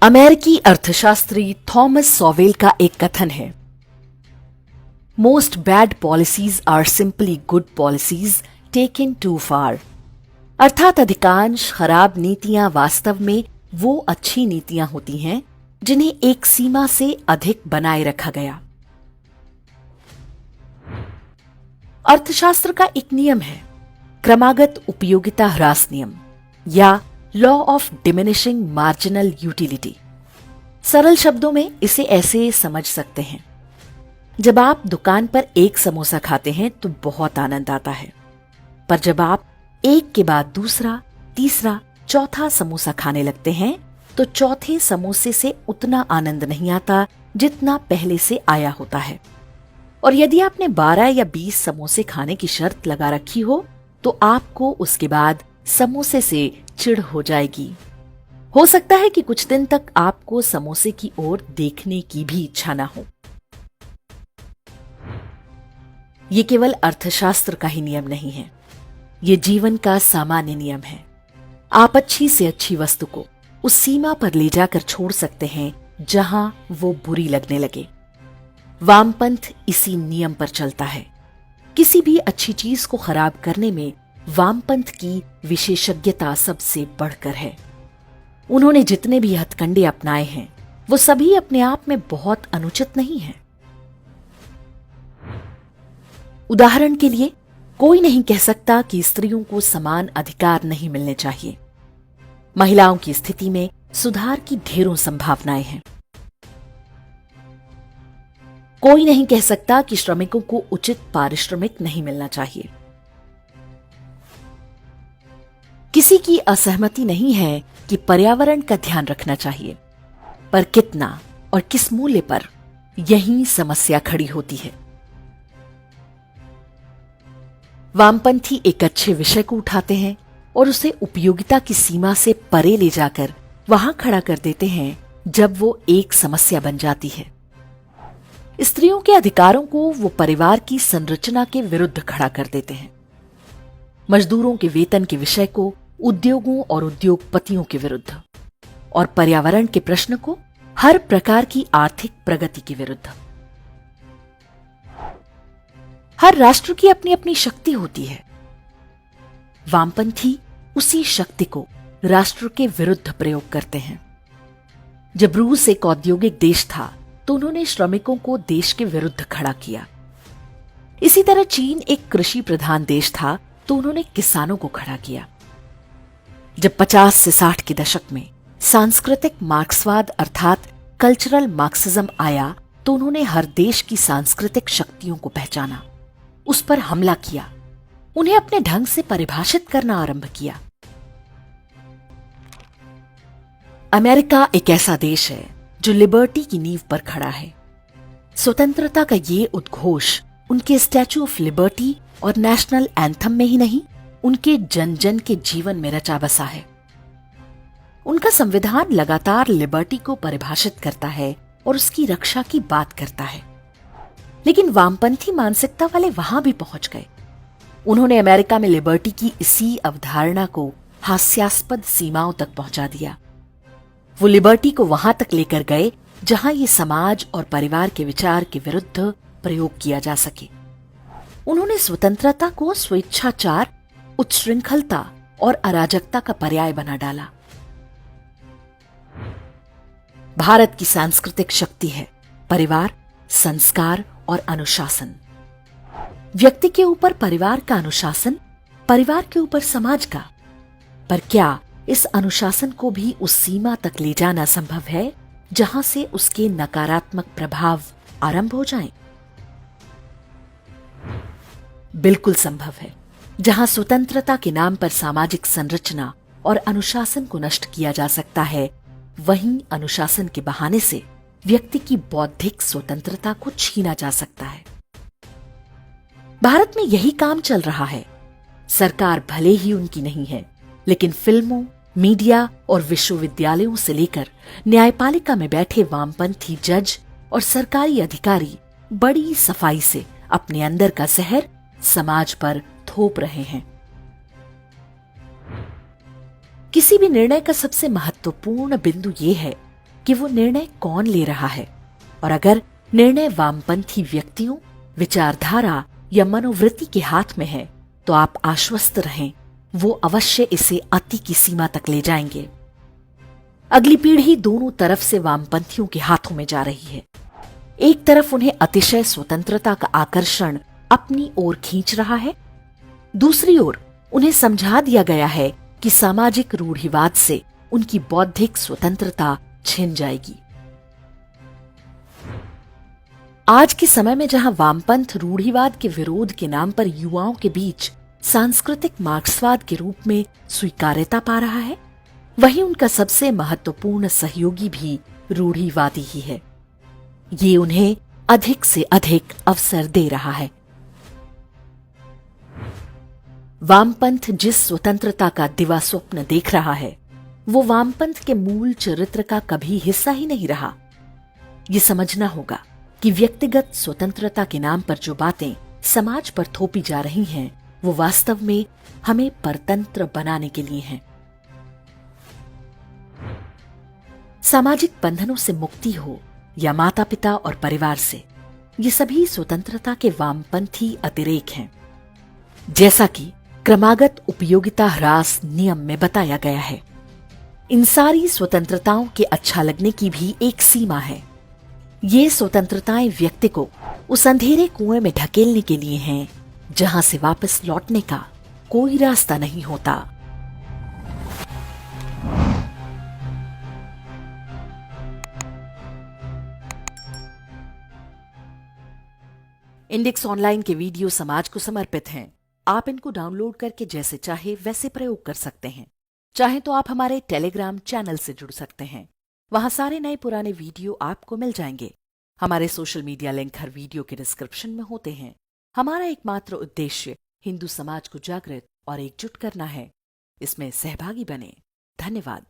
अमेरिकी अर्थशास्त्री Thomas shovel का एक कथन है, most bad policies are simply good policies taken too far. अर्थात अधिकांश खराब नीतियां वास्तव में वो अच्छी नीतियां होती हैं जिन्हें एक सीमा से अधिक बनाए रखा गया। अर्थशास्त्र का एक नियम है, क्रमागत उपयोगिता ह्रास नियम या law of diminishing marginal utility. सरल शब्दों में इसे ऐसे समझ सकते हैं, जब आप दुकान पर एक समोसा खाते हैं तो बहुत आनंद आता है, पर जब आप एक के बाद दूसरा, तीसरा, चौथा समोसा खाने लगते हैं तो चौथे समोसे से उतना आनंद नहीं आता जितना पहले से आया होता है। और यदि आपने 12 या 20 समोसे खाने की शर्त लगा रखी हो तो आपको उसके बाद समोसे से चिढ़ हो जाएगी। हो सकता है कि कुछ दिन तक आपको समोसे की ओर देखने की भी इच्छा ना हो। ये केवल अर्थशास्त्र का ही नियम नहीं है, ये जीवन का सामान्य नियम है। आप अच्छी से अच्छी वस्तु को उस सीमा पर ले जाकर छोड़ सकते हैं जहां वो बुरी लगने लगे। वामपंथ इसी नियम पर चलता है। किसी भी अच्छी चीज को खराब करने में वामपंथ की विशेषज्ञता सबसे बढ़कर है। उन्होंने जितने भी हथकंडे अपनाए हैं वो सभी अपने आप में बहुत अनुचित नहीं हैं। उदाहरण के लिए, कोई नहीं कह सकता कि स्त्रियों को समान अधिकार नहीं मिलने चाहिए। महिलाओं की स्थिति में सुधार की ढेरों संभावनाएं हैं। कोई नहीं कह सकता कि श्रमिकों को उचित पारिश्रमिक नहीं मिलना चाहिए। किसी की असहमति नहीं है कि पर्यावरण का ध्यान रखना चाहिए, पर कितना और किस मूल्य पर, यही समस्या खड़ी होती है। वामपंथी एक अच्छे विषय को उठाते हैं और उसे उपयोगिता की सीमा से परे ले जाकर वहां खड़ा कर देते हैं जब वो एक समस्या बन जाती है। स्त्रियों के अधिकारों को वो परिवार की संरचना के विरुद्ध खड़ा कर देते हैं। मजदूरों के वेतन के विषय को उद्योगों और उद्योगपतियों के विरुद्ध, और पर्यावरण के प्रश्न को हर प्रकार की आर्थिक प्रगति के विरुद्ध। हर राष्ट्र की अपनी अपनी शक्ति होती है। वामपंथी उसी शक्ति को राष्ट्र के विरुद्ध प्रयोग करते हैं। जब रूस एक औद्योगिक देश था तो उन्होंने श्रमिकों को देश के विरुद्ध खड़ा किया। इसी तरह चीन एक कृषि प्रधान देश था तो उन्होंने किसानों को खड़ा किया। जब 50 से 60 के दशक में सांस्कृतिक मार्क्सवाद अर्थात कल्चरल मार्क्सिज्म आया तो उन्होंने हर देश की सांस्कृतिक शक्तियों को पहचाना, उस पर हमला किया, उन्हें अपने ढंग से परिभाषित करना आरंभ किया। अमेरिका एक ऐसा देश है जो लिबर्टी की नींव पर खड़ा है। स्वतंत्रता का ये उद्घोष उनके स्टैच्यू ऑफ लिबर्टी और नेशनल एंथम में ही नहीं, उनके जन जन के जीवन में रचा बसा है। उनका संविधान लगातार लिबर्टी को परिभाषित करता है और उसकी रक्षा की बात करता है। लेकिन वामपंथी मानसिकता वाले वहां भी पहुंच गए। उन्होंने अमेरिका में लिबर्टी की इसी अवधारणा को हास्यास्पद सीमाओं तक पहुंचा दिया। वो लिबर्टी को वहां तक लेकर गए जहां ये समाज और परिवार के विचार के विरुद्ध प्रयोग किया जा सके। उन्होंने स्वतंत्रता को स्वेच्छाचार, उच्छृंखलता और अराजकता का पर्याय बना डाला। भारत की सांस्कृतिक शक्ति है परिवार, संस्कार और अनुशासन। व्यक्ति के ऊपर परिवार का अनुशासन, परिवार के ऊपर समाज का। पर क्या इस अनुशासन को भी उस सीमा तक ले जाना संभव है जहां से उसके नकारात्मक प्रभाव आरंभ हो जाएं? बिल्कुल संभव है। जहां स्वतंत्रता के नाम पर सामाजिक संरचना और अनुशासन को नष्ट किया जा सकता है, वहीं अनुशासन के बहाने से व्यक्ति की बौद्धिक स्वतंत्रता को छीना जा सकता है। भारत में यही काम चल रहा है। सरकार भले ही उनकी नहीं है, लेकिन फिल्मों, मीडिया और विश्वविद्यालयों से लेकर न्यायपालिका में बैठे वामपंथी जज और सरकारी अधिकारी बड़ी सफाई से अपने अंदर का जहर समाज पर थोप रहे हैं। किसी भी निर्णय का सबसे महत्वपूर्ण बिंदु यह है कि वो निर्णय कौन ले रहा है, और अगर निर्णय वामपंथी व्यक्तियों, विचारधारा या मनोवृत्ति के हाथ में है तो आप आश्वस्त रहें, वो अवश्य इसे अति की सीमा तक ले जाएंगे। अगली पीढ़ी दोनों तरफ से वामपंथियों के हाथों में जा रही है। एक तरफ उन्हें अतिशय स्वतंत्रता का आकर्षण अपनी ओर खींच रहा है, दूसरी ओर उन्हें समझा दिया गया है कि सामाजिक रूढ़िवाद से उनकी बौद्धिक स्वतंत्रता छिन जाएगी। आज के समय में जहां वामपंथ रूढ़िवाद के विरोध के नाम पर युवाओं के बीच सांस्कृतिक मार्क्सवाद के रूप में स्वीकार्यता पा रहा है, वहीं उनका सबसे महत्वपूर्ण सहयोगी भी रूढ़िवादी ही है। ये उन्हें अधिक से अधिक अवसर दे रहा है। वामपंथ जिस स्वतंत्रता का दिवा स्वप्न देख रहा है, वो वामपंथ के मूल चरित्र का कभी हिस्सा ही नहीं रहा। ये समझना होगा कि व्यक्तिगत स्वतंत्रता के नाम पर जो बातें समाज पर थोपी जा रही हैं, वो वास्तव में हमें परतंत्र बनाने के लिए हैं। सामाजिक बंधनों से मुक्ति हो या माता पिता और परिवार से, ये सभी स्वतंत्रता के वामपंथी अतिरेक हैं। जैसा कि क्रमागत उपयोगिता ह्रास नियम में बताया गया है, इन सारी स्वतंत्रताओं के अच्छा लगने की भी एक सीमा है। ये स्वतंत्रताएं व्यक्ति को उस अंधेरे कुएं में ढकेलने के लिए हैं जहां से वापस लौटने का कोई रास्ता नहीं होता। इंडेक्स ऑनलाइन के वीडियो समाज को समर्पित हैं। आप इनको डाउनलोड करके जैसे चाहे वैसे प्रयोग कर सकते हैं। चाहे तो आप हमारे टेलीग्राम चैनल से जुड़ सकते हैं। वहां सारे नए पुराने वीडियो आपको मिल जाएंगे। हमारे सोशल मीडिया लिंक हर वीडियो के डिस्क्रिप्शन में होते हैं। हमारा एकमात्र उद्देश्य हिंदू समाज को जागृत और एकजुट करना है। इसमें सहभागी बने। धन्यवाद।